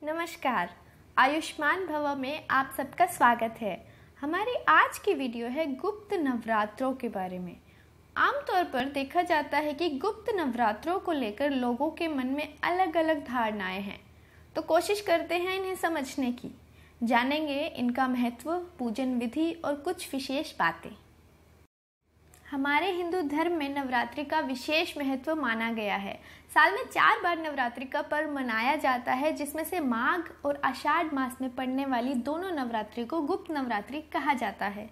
नमस्कार, आयुष्मान भव में आप सबका स्वागत है। हमारी आज की वीडियो है गुप्त नवरात्रों के बारे में। आमतौर पर देखा जाता है कि गुप्त नवरात्रों को लेकर लोगों के मन में अलग अलग धारणाएं हैं, तो कोशिश करते हैं इन्हें समझने की। जानेंगे इनका महत्व, पूजन विधि और कुछ विशेष बातें। हमारे हिंदू धर्म में नवरात्रि का विशेष महत्व माना गया है। साल में 4 बार नवरात्रि का पर्व मनाया जाता है, जिसमें से माघ और आषाढ़ मास में पड़ने वाली दोनों नवरात्रि को गुप्त नवरात्रि कहा जाता है।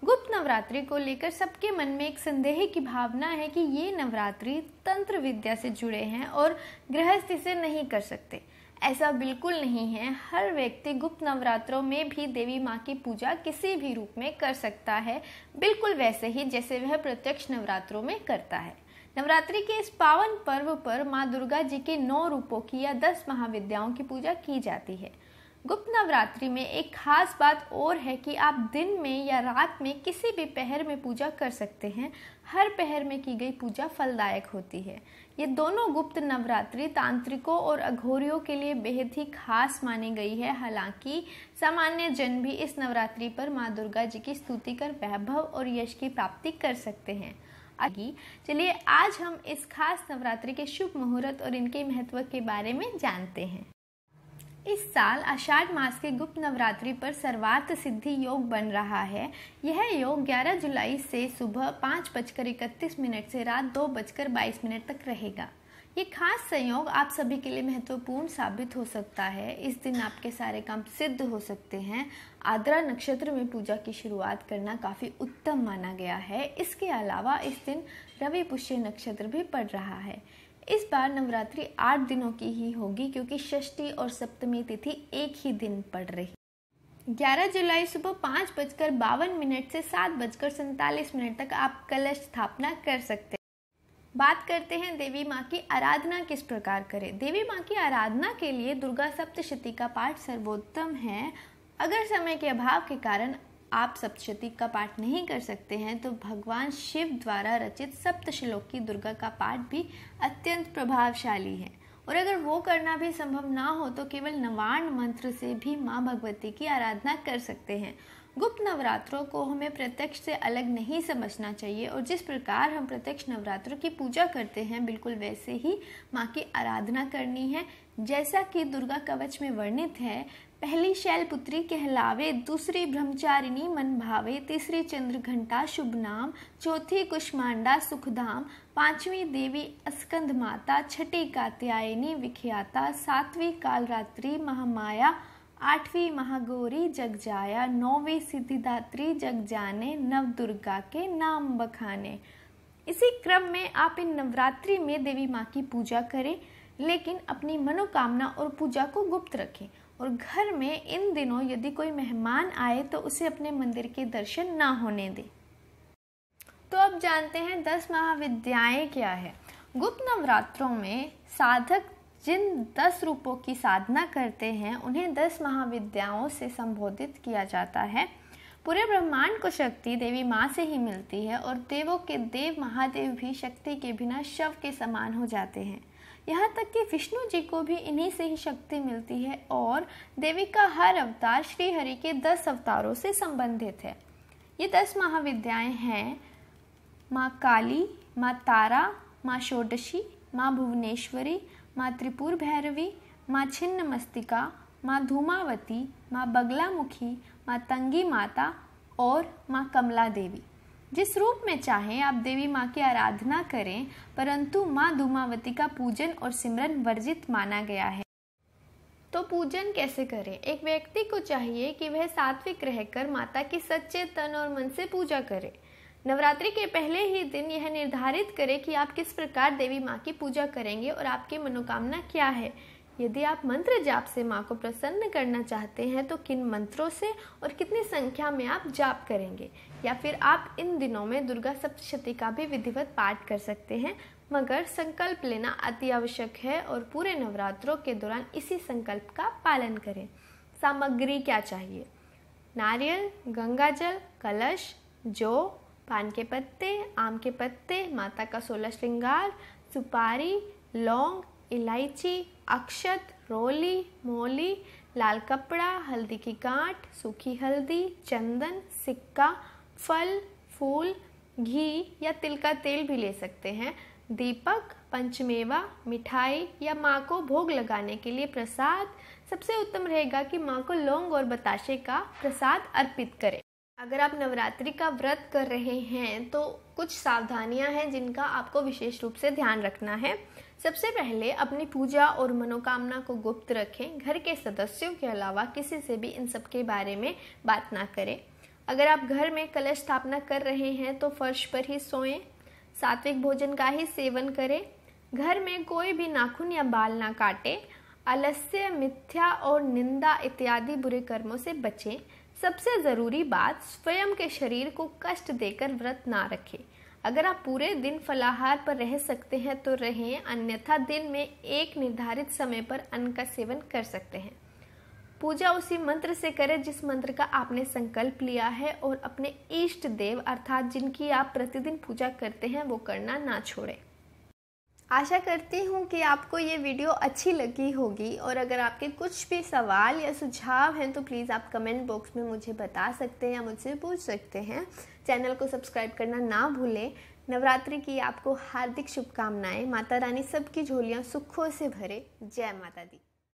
गुप्त नवरात्रि को लेकर सबके मन में एक संदेह की भावना है कि ये नवरात्रि तंत्र विद्या से जुड़े हैं और गृहस्थी से नहीं कर सकते। ऐसा बिल्कुल नहीं है। हर व्यक्ति गुप्त नवरात्रों में भी देवी माँ की पूजा किसी भी रूप में कर सकता है, बिल्कुल वैसे ही जैसे वह प्रत्यक्ष नवरात्रों में करता है। नवरात्रि के इस पावन पर्व पर माँ दुर्गा जी के 9 रूपों की या 10 महाविद्याओं की पूजा की जाती है। गुप्त नवरात्रि में एक खास बात और है कि आप दिन में या रात में किसी भी पहर में पूजा कर सकते हैं। हर पहर में की गई पूजा फलदायक होती है। ये दोनों गुप्त नवरात्रि तांत्रिकों और अघोरियों के लिए बेहद ही खास मानी गई है। हालांकि सामान्य जन भी इस नवरात्रि पर माँ दुर्गा जी की स्तुति कर वैभव और यश की प्राप्ति कर सकते हैं। चलिए आज हम इस खास नवरात्रि के शुभ मुहूर्त और इनके महत्व के बारे में जानते हैं। इस साल आषाढ़ मास के गुप्त नवरात्रि पर सर्वार्थ सिद्धि योग बन रहा है। यह योग 11 जुलाई से सुबह 5:31 से रात 2:22 तक रहेगा। ये खास संयोग आप सभी के लिए महत्वपूर्ण साबित हो सकता है। इस दिन आपके सारे काम सिद्ध हो सकते हैं। आद्रा नक्षत्र में पूजा की शुरुआत करना काफ़ी उत्तम माना गया है। इसके अलावा इस दिन रवि पुष्य नक्षत्र भी पड़ रहा है। इस बार नवरात्रि 8 दिनों की ही होगी, क्योंकि षष्ठी और सप्तमी तिथि एक ही दिन पड़ रही। 11 जुलाई सुबह 5:52 से 7:47 तक आप कलश स्थापना कर सकते हैं। बात करते हैं देवी माँ की आराधना किस प्रकार करें। देवी माँ की आराधना के लिए दुर्गा सप्तशती का पाठ सर्वोत्तम है। अगर समय के अभाव के कारण आप सप्तशती का पाठ नहीं कर सकते हैं तो भगवान शिव द्वारा रचित सप्तश्लोक की दुर्गा का पाठ भी अत्यंत प्रभावशाली है। और अगर वो करना भी संभव ना हो तो केवल नवार्ण मंत्र से भी माँ भगवती की आराधना कर सकते हैं। गुप्त नवरात्रों को हमें प्रत्यक्ष से अलग नहीं समझना चाहिए और जिस प्रकार हम प्रत्यक्ष नवरात्रों की पूजा करते हैं, बिल्कुल वैसे ही माँ की आराधना करनी है। जैसा कि दुर्गा कवच में वर्णित है, पहली शैलपुत्री कहलावे, दूसरी ब्रह्मचारिणी मन भावे, तीसरी चंद्रघंटा शुभ नाम, चौथी कुष्मांडा सुखधाम, 5वीं देवी अस्कंद माता, छठी कात्यायनी विख्याता, 7वीं कालरात्रि महामाया, 8वीं महागौरी जगजाया, 9वीं सिद्धिदात्री जग जाने, नव दुर्गा के नाम बखाने। इसी क्रम में आप इन नवरात्रि में देवी माँ की पूजा करें, लेकिन अपनी मनोकामना और पूजा को गुप्त रखें। और घर में इन दिनों यदि कोई मेहमान आए तो उसे अपने मंदिर के दर्शन ना होने दें। तो अब जानते हैं 10 महाविद्याएं क्या है। गुप्त नवरात्रों में साधक जिन 10 रूपों की साधना करते हैं उन्हें 10 महाविद्याओं से संबोधित किया जाता है। पूरे ब्रह्मांड को शक्ति देवी माँ से ही मिलती है और देवों के देव महादेव भी शक्ति के बिना शव के समान हो जाते हैं। यहाँ तक कि विष्णु जी को भी इन्हीं से ही शक्ति मिलती है और देवी का हर अवतार श्री हरि के 10 अवतारों से संबंधित है। ये 10 महाविद्याएं हैं माँ काली, माँ तारा, माँ षोडशी, माँ भुवनेश्वरी, माँ त्रिपुर भैरवी, माँ छिन्न मस्तिका, माँ धूमावती, माँ बगलामुखी, माँ तंगी माता और माँ कमला देवी। जिस रूप में चाहें आप देवी माँ की आराधना करें, परंतु माँ धूमावती का पूजन और सिमरन वर्जित माना गया है। तो पूजन कैसे करें? एक व्यक्ति को चाहिए कि वह सात्विक रहकर माता की सच्चे तन और मन से पूजा करे। नवरात्रि के पहले ही दिन यह निर्धारित करें कि आप किस प्रकार देवी माँ की पूजा करेंगे और आपकी मनोकामना क्या है। यदि आप मंत्र जाप से माँ को प्रसन्न करना चाहते हैं तो किन मंत्रों से और कितनी संख्या में आप जाप करेंगे, या फिर आप इन दिनों में दुर्गा सप्तशती का भी विधिवत पाठ कर सकते हैं, मगर संकल्प लेना अति आवश्यक है और पूरे नवरात्रों के दौरान इसी संकल्प का पालन करें। सामग्री क्या चाहिए? नारियल, गंगाजल, कलश, जौ, पान के पत्ते, आम के पत्ते, माता का 16 श्रृंगार, सुपारी, लौंग, इलायची, अक्षत, रोली, मोली, लाल कपड़ा, हल्दी की गांठ, सूखी हल्दी, चंदन, सिक्का, फल, फूल, घी या तिल का तेल भी ले सकते हैं, दीपक, पंचमेवा, मिठाई या माँ को भोग लगाने के लिए प्रसाद। सबसे उत्तम रहेगा कि माँ को लौंग और बताशे का प्रसाद अर्पित करें। अगर आप नवरात्रि का व्रत कर रहे हैं तो कुछ सावधानियां हैं जिनका आपको विशेष रूप से ध्यान रखना है। सबसे पहले अपनी पूजा और मनोकामना को गुप्त रखें। घर के सदस्यों के अलावा किसी से भी इन सब के बारे में बात ना करें। अगर आप घर में कलश स्थापना कर रहे हैं तो फर्श पर ही सोएं। सात्विक भोजन का ही सेवन करें। घर में कोई भी नाखून या बाल ना काटे। आलस्य, मिथ्या और निंदा इत्यादि बुरे कर्मों से बचें। सबसे ज़रूरी बात, स्वयं के शरीर को कष्ट देकर व्रत ना रखें। अगर आप पूरे दिन फलाहार पर रह सकते हैं तो रहें, अन्यथा दिन में एक निर्धारित समय पर अन्न का सेवन कर सकते हैं। पूजा उसी मंत्र से करें जिस मंत्र का आपने संकल्प लिया है और अपने इष्ट देव अर्थात जिनकी आप प्रतिदिन पूजा करते हैं वो करना ना छोड़ें। आशा करती हूँ कि आपको ये वीडियो अच्छी लगी होगी और अगर आपके कुछ भी सवाल या सुझाव हैं तो प्लीज़ आप कमेंट बॉक्स में मुझे बता सकते हैं या मुझसे पूछ सकते हैं। चैनल को सब्सक्राइब करना ना भूलें। नवरात्रि की आपको हार्दिक शुभकामनाएं। माता रानी सबकी झोलियाँ सुखों से भरे। जय माता दी।